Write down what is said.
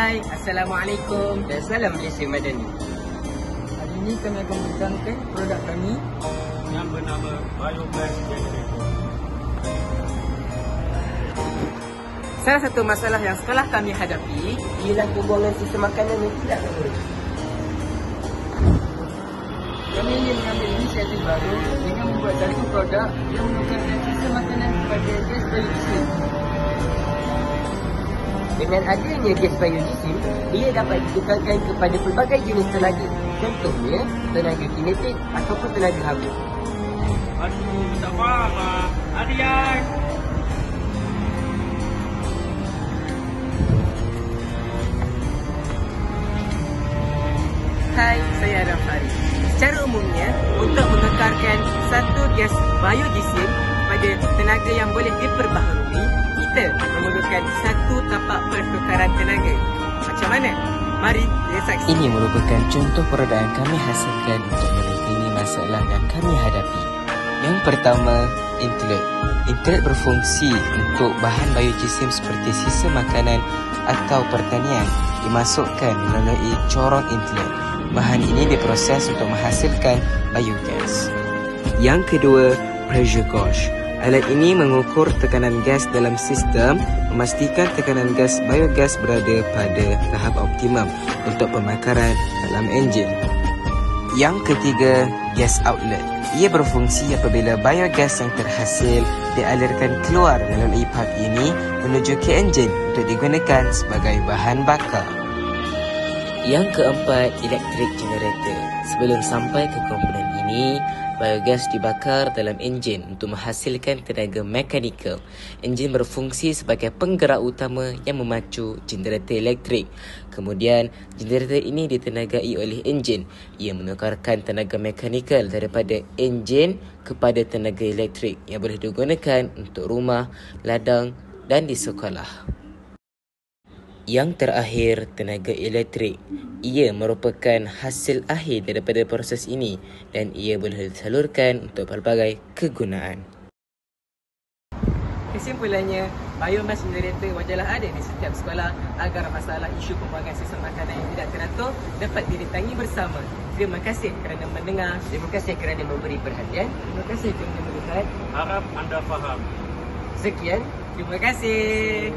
Hai, Assalamualaikum dan salam Malaysia Madani. Hari ini kami akan membincangkan produk kami yang bernama Biogas Generator. Salah satu masalah yang sekolah kami hadapi ialah pembuangan sisa makanan yang tidak terurus. Kami ingin mengambil inisiatif baru dengan membuat satu produk yang menukarkan sisa makanan kepada gas biodiesel. Dengan adanya gas biodiesel, ia dapat ditukarkan kepada pelbagai jenis tenaga. Contohnya, tenaga kinetik ataupun tenaga haba. Aduh, tak faham lah. Aryan! Hai, saya Adam Farid. Secara umumnya, untuk menukarkan satu gas biodiesel pada tenaga yang boleh diperbaharui, kita memerlukan satu tapak pertukaran tenaga. Macam mana? Mari kita saksikan. Ini merupakan contoh produk yang kami hasilkan untuk merentangi masalah yang kami hadapi. Yang pertama, internet. Internet berfungsi untuk bahan biodiesel seperti sisa makanan atau pertanian dimasukkan melalui corong internet. Bahan ini diproses untuk menghasilkan biogas. Yang kedua, pressure gauge. Alat ini mengukur tekanan gas dalam sistem, memastikan tekanan gas biogas berada pada tahap optimum untuk pembakaran dalam enjin. Yang ketiga, gas outlet. Ia berfungsi apabila biogas yang terhasil dialirkan keluar melalui pipe ini menuju ke enjin untuk digunakan sebagai bahan bakar. Yang keempat, electric generator. Sebelum sampai ke komponen ini, biogas dibakar dalam enjin untuk menghasilkan tenaga mekanikal. Enjin berfungsi sebagai penggerak utama yang memacu generator elektrik. Kemudian, generator ini ditenagai oleh enjin. Ia menukarkan tenaga mekanikal daripada enjin kepada tenaga elektrik yang boleh digunakan untuk rumah, ladang dan di sekolah. Yang terakhir, tenaga elektrik. Ia merupakan hasil akhir daripada proses ini dan ia boleh disalurkan untuk pelbagai kegunaan. Kesimpulannya, biomass generator wajarlah ada di setiap sekolah agar masalah isu pembuangan sisa makanan yang tidak teratur dapat direntangi bersama. Terima kasih kerana mendengar. Terima kasih kerana memberi perhatian. Terima kasih kerana melihat. Harap anda faham. Sekian, terima kasih.